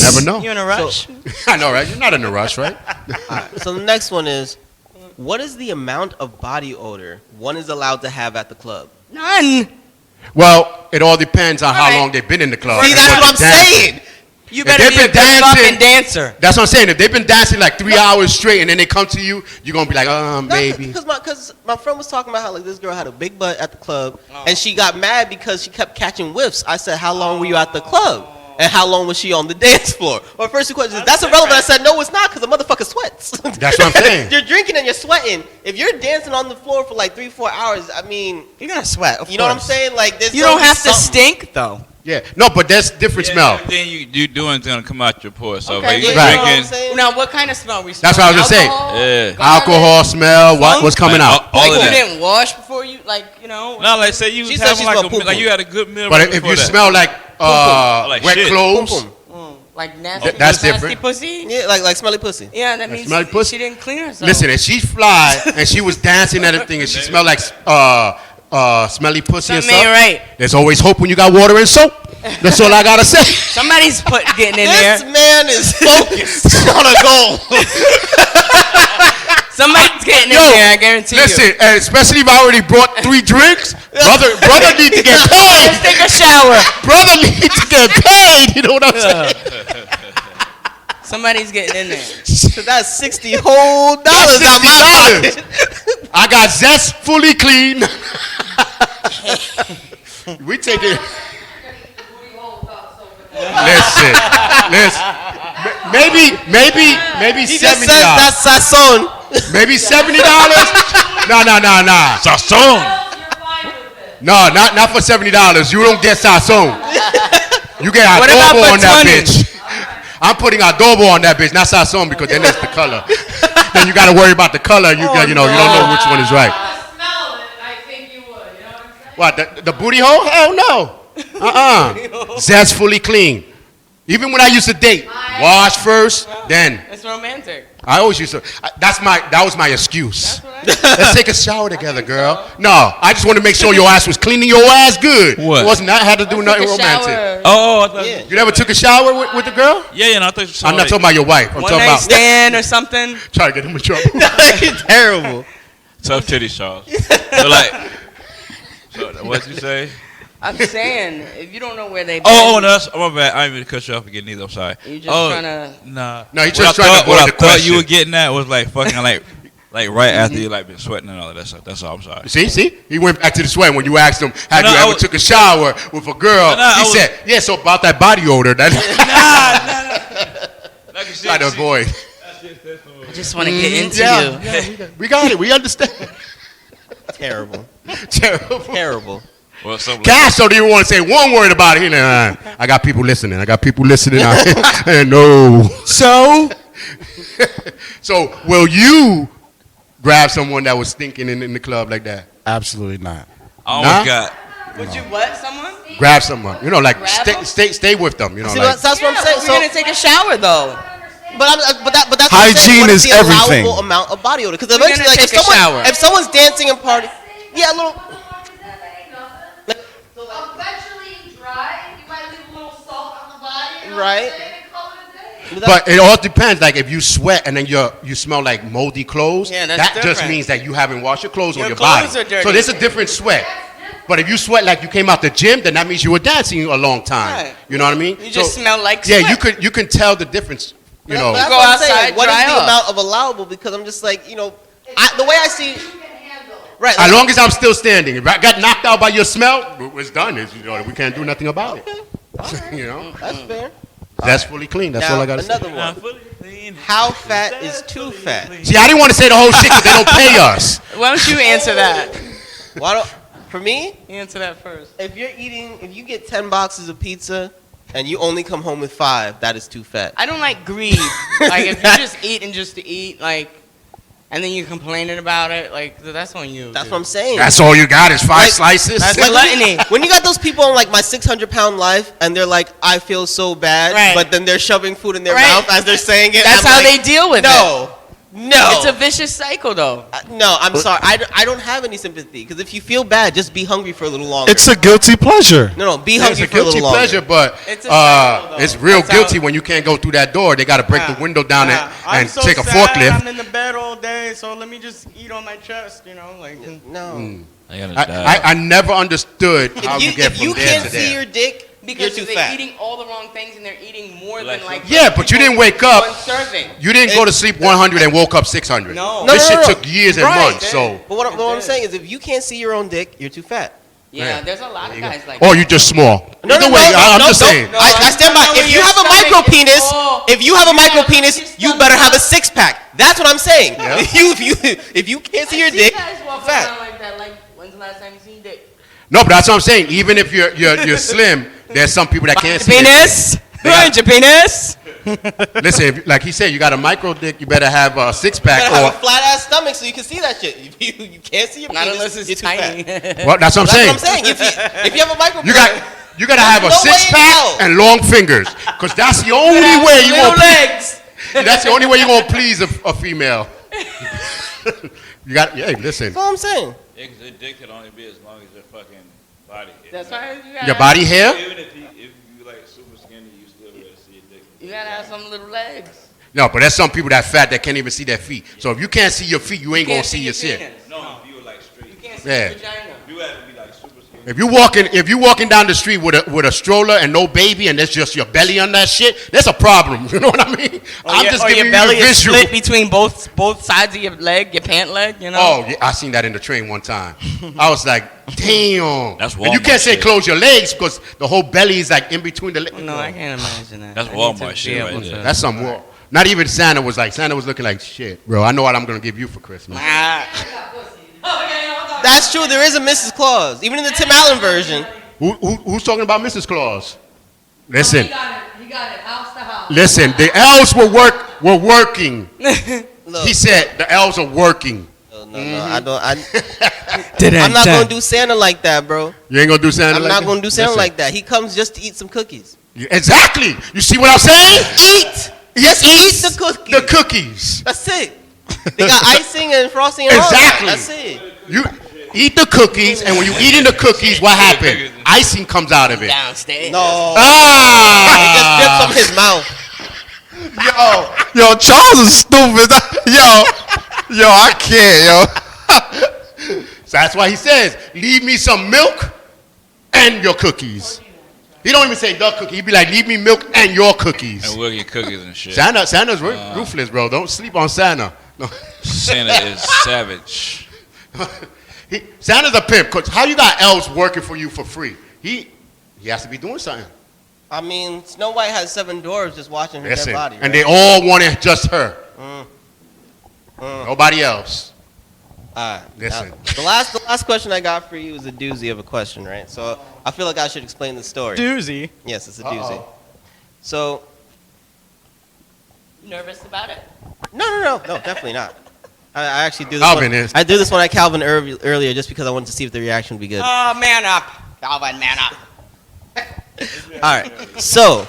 never know. you in a rush? I know, right? You're not in a rush, right? So the next one is, what is the amount of body odor one is allowed to have at the club? None. Well, it all depends on how Right. long they've been in the club. See, and that's what I'm they're dancing. saying. You If better they've be a been good dancing- fucking dancer. That's what I'm saying. If they've been dancing like 3 hours straight and then they come to you, you're gonna be like, maybe. Because my friend was talking about how like this girl had a big butt at the club, and she got mad because she kept catching whiffs. I said, how long were you at the club? And how long was she on the dance floor? My first question is, that's irrelevant. I said, no, it's not, because the motherfucker sweats. That's what I'm saying. You're drinking and you're sweating. If you're dancing on the floor for like 3-4 hours, I mean, You're gonna sweat. Of you know what I'm course. saying? Like this. You don't have to stink though. Yeah. No, but there's different smell. Everything you doing is gonna come out your pores. So Okay, if yeah, you you know what I'm drinking, saying? Now, what kind of smell we? That's what I was gonna say. yeah. Alcohol smell. What's coming Like, out? all Like of you that. didn't wash before you, like No, like say you She was said having she like smelled poo-poo. like you had a good meal. But right if you before that. smell like Like wet shit. clothes, Boom, like nasty, That's nasty different. pussy. Yeah, like smelly pussy. Yeah, that means smelly pussy? she didn't clean herself. listen. If she fly and she was dancing and everything, and she smelled like smelly pussy and Something ain't stuff, right. there's always hope when you got water and soap. That's all I gotta say. Somebody's getting in This there. man is focused on a goal. Somebody's getting in Yo, there. I guarantee listen, you. and especially if I already brought 3 drinks, brother need to get paid. Let's take a shower. Brother need to get paid. You know what I'm saying? Somebody's getting in there. So that's $60 whole That's dollars out my $60. pocket. I got Zest fully clean. We take it. Listen. Maybe He just $70. says that's Sasson. Maybe $70. Nah. Sasson. No, not for $70. You don't get sazon. You get What about adobo for on that 20? bitch. I'm putting adobo on that bitch, not sazon, because then it's the color. Then you got to worry about the color. You don't know which one is right. Smell it, I think you would, you know what I'm saying? What, the booty hole? Hell no. Zest fully clean. Even when I used to date, wash first, then. It's romantic. I always used to. That was my excuse. Let's take a shower together, girl. No, I just wanted to make sure your ass was cleaning your ass good. What? It wasn't that had to do nothing Take a romantic. shower. Oh, I thought, Yeah. You never took a shower with the girl? yeah, no, I thought you I'm not talking about your wife. I'm One talking night about stand or something. trying to get him in trouble. Terrible. tough titty Charles. So like, so what you say? I'm saying, if you don't know where they been, Oh, no, that's my bad. I didn't mean to cut you off again either. I'm sorry. you just Oh, trying to. Nah. No, he What just I trying to thought- avoid What I the thought question. you were getting at was like fucking like right after you like been sweating and all of that stuff. That's all. I'm sorry. See? He went back to the sweat when you asked him, have No, you I ever was- took a shower with a girl? No, I He was- said, yeah, so about that body odor. That Like you try to avoid. I just want to get into you. Yeah, we got it. We understand. Terrible. Terrible. Terrible. Well, something Cash don't even want to say one word about it. He like, I got people listening. No. So, will you grab someone that was stinking in the club like that? Absolutely not. I almost Nah. got. Would you what? Someone? Grab someone. You know, like Grab them? stay with them. You know, See, like that's what I'm saying. We're So, gonna take a shower though. but that's what I'm saying. Hygiene What is the everything. allowable amount of body odor? Because We're eventually, gonna like, take a shower. if someone's dancing and party, yeah, a little. Eventually dry, you might leave a little salt on the body, you know Right. what I'm saying, and call it a day. But it all depends. Like if you sweat and then you smell like moldy clothes, Yeah, that's that just different. means that you haven't washed your clothes on Your your body. clothes are dirty. So there's a different sweat. But if you sweat like you came out the gym, then that means you were dancing a long time. Right. You know what I mean? You just smell like yeah. sweat. You can tell the difference. You know. That's Go what I'm saying. outside, What is dry the up. amount of allowable? Because I'm just like, the way I see, You can handle it. right? As long as I'm still standing. If I got knocked out by your smell, it's done. We can't do nothing about it. You know. That's fair. That's fully clean. That's Now, all I gotta say. another one. How fat is too fat? See, I didn't want to say the whole shit because they don't pay us. Why don't you answer that? Why don't? For me, Answer that first. if you get 10 boxes of pizza and you only come home with 5, that is too fat. I don't like greed. Like if you just eating just to eat, like, and then you're complaining about it, like that's on you. That's dude. what I'm saying. That's all you got is 5 Like, slices. that's Like, gluttony. when you got those people on like my 600-pound life and they're like, I feel so bad, Right. but then they're shoving food in their Right. mouth as they're saying it. That's I'm how like, they deal with it. No. It's a vicious cycle, though. No, I'm sorry. I don't have any sympathy because if you feel bad, just be hungry for a little longer. It's a guilty pleasure. No, be It's hungry a for a guilty little longer. pleasure, but It's a cycle, though. it's real That's how- guilty when you can't go through that door. They got to break the window down and take a forklift. I'm in the bed all day, so let me just eat on my chest, like. No. I gotta die. I never understood how If you get if from you there can't to see there. your dick, Because you're too they're fat. eating all the wrong things and they're eating more Like than like. Yeah, but you didn't wake up. One serving. You didn't go to sleep 100 and woke up 600. No. This No, shit no, no. took years and Right. months. So, But what I'm saying is, if you can't see your own dick, you're too fat. Yeah, there's a lot of guys like. or you just small. No, Either no, way, no, I'm no, just no. saying. I stand by. No, If you your have a stomach micro is penis, full. if you have a micro penis, your you stomach better is have a six pack. That's what I'm saying. Yeah. If you can't see your I see dick, guys walking fat. around like that. Like, when's the last time you seen dick? No, but that's what I'm saying. Even if you're slim, there's some people that can't see. it. Penis. got- Your penis. Listen, like he said, you got a micro dick. You better have a six You pack better have a or. flat ass stomach so you can see that shit. If you can't see your Not penis, unless it's you're too tiny. fat. Well, that's what I'm That's saying. what I'm saying. If you have a micro You penis, gotta have a There's no way six in pack hell. and long fingers, cause that's the only way you Little gonna. legs. That's the only way you gonna please a female. You got. Hey, listen. that's all I'm saying. Yeah, 'cause their dick can only be as long as their fucking body is. That's why you got. Your body hair. Even if gotta have some little legs. No, but there's some people that fat that can't even see their feet. So if you can't see your feet, you ain't gonna see your shit. penis. No, if you were like straight. You can't see Yeah. your vagina. You have to be like super skinny. If you walking down the street with a stroller and no baby and there's just your belly on that shit, that's a problem. You know what I mean? I'm just or giving your you belly the is visual. split between both sides of your leg, your pant leg. You know. Oh, yeah, I seen that in the train one time. I was like, damn. That's And you Walmart can't say shit. close your legs because the whole belly is like in between the legs. No, I can't imagine that. That's I need to Walmart be shit able right to- there. That's some war. Not even Santa was looking like shit, bro. I know what I'm gonna give you for Christmas. Ah. That's true. There is a Mrs. Claus, even in the Tim Allen version. Who's talking about Mrs. Claus? Listen, He got it house to house. listen. The elves were working. Look, He said the elves are working. no, I don't. Did I'm not gonna do Santa like that, bro. You ain't gonna do Santa. I'm like not that? gonna do Santa Listen. like that. He comes just to eat some cookies. Exactly. You see what I'm saying? Eat. Yes, Eat the cookies. The cookies. That's it. They got icing and frosting and all Exactly. that. That's it. You eat the cookies, and when you eating the cookies, what happened? Icing comes out of it. Downstairs. No. Ah! It just drips on his mouth. Yo, Charles is stupid. Yo, I can't, yo. So that's why he says, leave me some milk and your cookies. He don't even say the cookie. He be like, leave me milk and your cookies. And we'll get cookies and shit. Santa's ruthless, bro. Don't sleep on Santa. No. Santa is savage. Santa's a pimp. Cause how you got elves working for you for free? He has to be doing something. I mean, Snow White has 7 dwarves just watching her Listen, dead body. and right? they all wanted just her. Nobody else. All right. Listen. Now, the last question I got for you is a doozy of a question, right? So I feel like I should explain the story. Doozy. Yes, it's a doozy. So Nervous about it? no, definitely not. I actually do this. Calvin one, is. I did this one at Calvin earlier just because I wanted to see if the reaction would be good. Oh, man up. Calvin, man up. All right. So,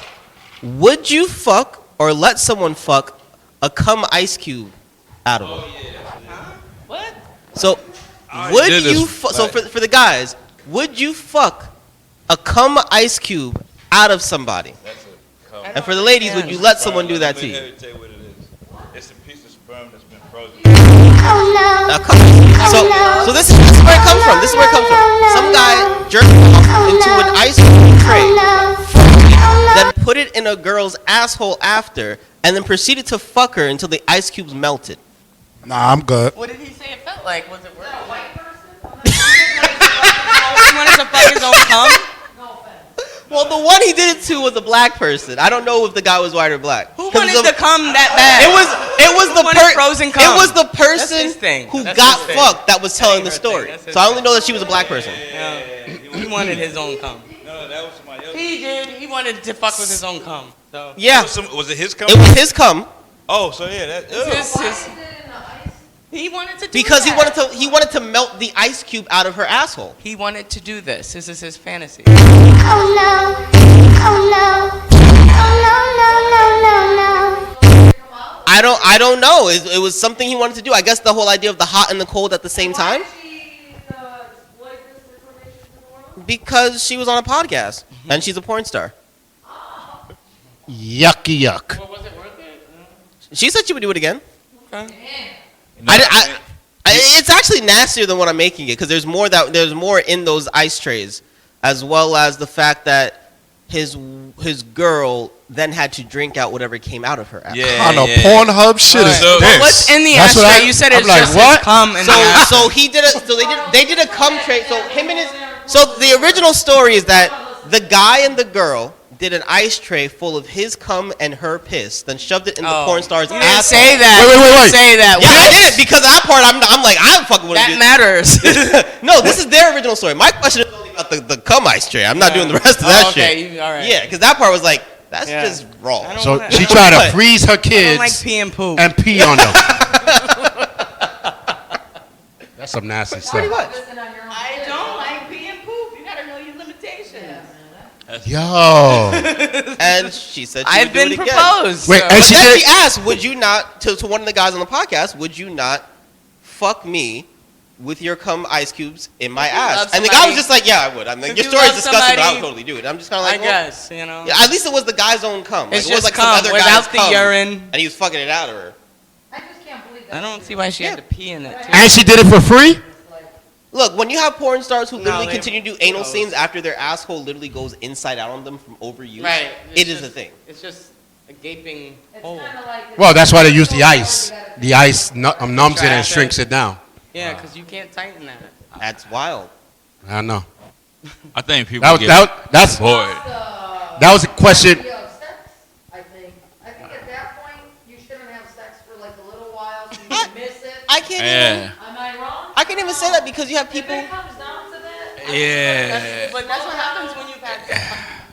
would you fuck or let someone fuck a cum ice cube out of them? What? So, already would did this, you so for the guys, would you fuck a cum ice cube out of somebody? And for the ladies, would you let someone do that to you? Let me tell you what it is. It's a piece of sperm that's been frozen. So this is where it comes from. This is where it comes from. Some guy jerked off into an ice cream tray, then put it in a girl's asshole after, and then proceeded to fuck her until the ice cubes melted. Nah, I'm good. What did he say it felt like? Was it worth it? He wanted to fuck his own cum? Well, the one he did it to was a black person. I don't know if the guy was white or black. Who wanted to cum that bad? It was the wanted frozen cum? It was the That's person his thing. who That's got his thing. fucked that was telling the That's her story. thing. That's his So I only know that she was a black person. Yeah. He wanted his own cum. No, that was somebody else. He did. He wanted to fuck with his own cum. So Yeah, Was it his it company? was his cum Oh, so yeah, that. he wanted to do because that. he wanted to melt the ice cube out of her asshole. He wanted to do this. This is his fantasy. I don't know. It was something he wanted to do. I guess the whole idea of the hot and the cold at the same time. Because she was on a podcast and she's a porn star. Yucky yuck. Well, was it worth it? She said she would do it again. Okay. It's actually nastier than what I'm making it because there's more in those ice trays, as well as the fact that his girl then had to drink out whatever came out of her. After. On a Pornhub shit is So- this. What's in the That's what ashtray? I- You said I'm it's like, just what? his cum in the ashtray. So he did it. So they did a cum tray. So him and his. So the original story is that the guy and the girl did an ice tray full of his cum and her piss, then shoved it in the porn star's You didn't ass. say that. Wait. You didn't say that. Yeah, I did because of that part. I'm like I fucking would That have. matters. No, this is their original story. My question is only about the cum ice tray. I'm not doing the rest of that okay, shit. all right. Yeah, because that part was like that's Yeah. just raw. I don't So wanna- she I tried to What? freeze her don't kids like pee and poop. and pee on them. That's some nasty stuff. Pretty much. I don't like pee and poop. You gotta know your limitations. Yo. And she said she I've would do been it again. proposed. Wait, so- and But she then did. she asked, "Would you not?" To one of the guys on the podcast, "Would you not fuck me with your cum ice cubes in my If you love ass. And the guy was somebody- just like, yeah, I would. I'm like, if your you story's love disgusting, but I would somebody, totally do it. I'm just kind of I like, well, guess, you know. yeah, at least it was the guy's own cum. Like, It's it was just like cum some other without guy's the cum, urine. and he was fucking it out of her. I just can't believe that. I don't see why she had to pee in it. Too. And she did it for free? Look, when you have porn stars who No, literally they- continue to do anal gross. scenes after their asshole literally goes inside out on them from overuse, Right. it is a thing. It's just a gaping It's hole. kind of like. Well, that's why they use the ice. The ice numbs it and Trash it. shrinks it down. Yeah, because you can't tighten that. That's wild. I don't know. I think people That was, get that's bored. that was a question. Of sex, I think. I think at that point, you shouldn't have sex for like a little while so you can miss it. I can't Yeah. even. Am I wrong? I can't even say that because you have If people. it comes down to that. Yeah. But that's what happens when you've had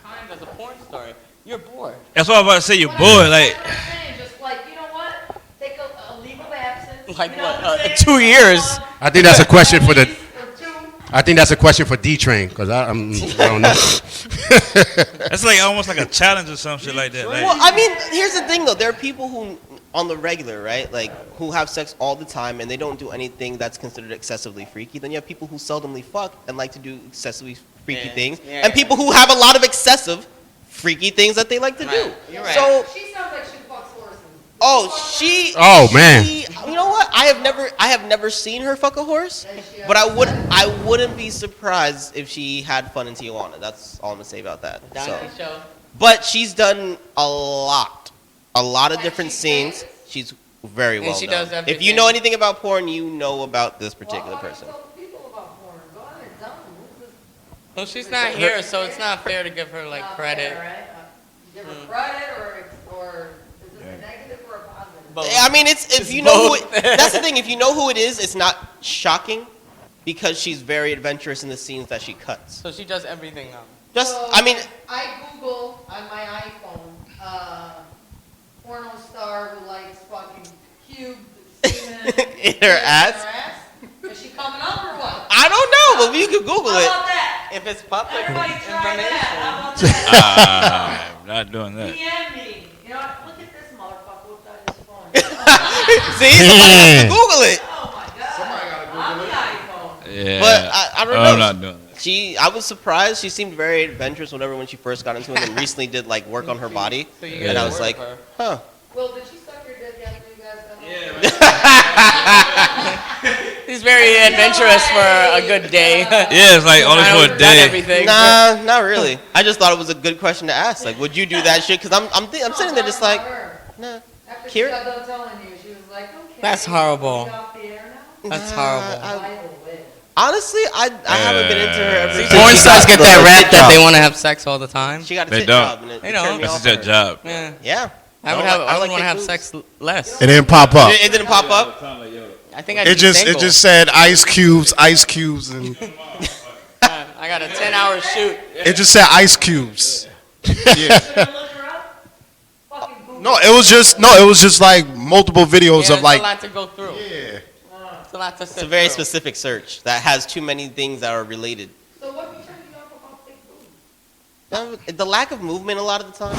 time as a porn star. You're bored. That's what I was about to say. You're bored. Like, That's what I'm saying, just like, you know what? Take a leave of absence. Like you know, what, say 2 years? I think that's a question for the. or two. I think that's a question for D Train because I don't know. that's like almost like a challenge or some shit like that. Like, Well, I mean, here's the thing though. There are people who, on the regular, right, like who have sex all the time and they don't do anything that's considered excessively freaky. Then you have people who seldomly fuck and like to do excessively freaky Yeah. things, Yeah, and people who have a lot of excessive freaky things that they like to do. Right. You're right. So, She sounds like she fucks horses. Oh, man. You know what? I have never seen her fuck a horse, but I wouldn't be surprised if she had fun in Tijuana. That's all I'm gonna say about that. So. Donkey show. But she's done a lot of different scenes. She's very well she known. does If you everything. know anything about porn, you know about this particular person. People about porn. Go ahead and tell them. Well, she's not here, so it's not fair to give her like credit. Give her credit or is this a negative or a positive? Both. I mean, it's if It's you know both. who it, that's the thing. If you know who it is, it's not shocking because she's very adventurous in the scenes that she cuts. So she does everything. Just, So, I mean, I Google on my iPhone, porno star who likes fucking cubed semen In her ass? Is she coming up or what? I don't know, but you can Google How it. about that? If it's public Everybody try information. that. How about that? I'm not doing that. DM me. You know what? Look at this motherfucker without his phone. See, somebody has to Google it. Oh my god. Somebody gotta Google it. Yeah. But I don't know. I'm not doing that. I was surprised. She seemed very adventurous, whatever, when she first got into it, and recently did like work on her body. So you And get I was word like, of her. huh. Well, did she suck your dick after you guys got home? He's very adventurous for a good day. Yeah, it's like only for a Not day. everything. Nah, not really. I just thought it was a good question to ask. Like, would you do that shit? Because I'm sitting there just like, nah. After she Kira? got done telling you, she was like, okay. That's horrible. we off the air now? That's horrible. I will win. Honestly, I haven't been into her ever since. Porn she stars got get the that rap tit that job. they want to have sex all the time. She got a They tit don't. job, and it They turned don't. me That's off their her. job. Yeah. Yeah. I would I have. like I would want to thick have boobs. sex less. It didn't pop up. It didn't pop up. I think I'd It be just single. said ice cubes, and I got a 10-hour shoot. it just said ice cubes. Yeah. Should I look her up? Fucking Google. No, it was just like multiple videos Yeah, of like it's a lot to go through. yeah. It's a lot to It's a very through. specific search that has too many things that are related. So what you trying to off about thick boobs? The lack of movement a lot of the time.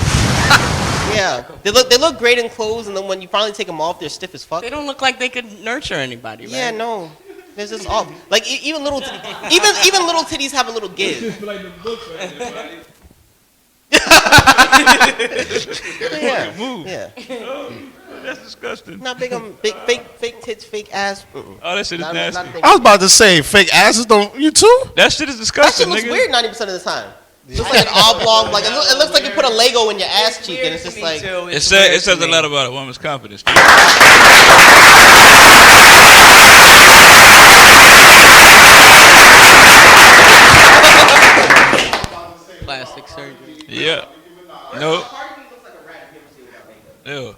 Yeah, they look great in clothes, and then when you finally take them off, they're stiff as fuck. They don't look like they could nurture anybody, right? Yeah, no. There's just all like even little even little titties have a little give. Yeah, Move. yeah. That's disgusting. Not big on fake tits, fake ass. Mm-mm. Oh, that shit is Not nasty. big. I was about to say fake asses don't you too? That shit is That disgusting, shit looks nigga. weird 90% of the time. It looks like an oblong, like it looks like you put a Lego in your ass cheek, and it's just like. It says a lot about a woman's confidence. Too. Plastic surgery. Yeah. No. Ew.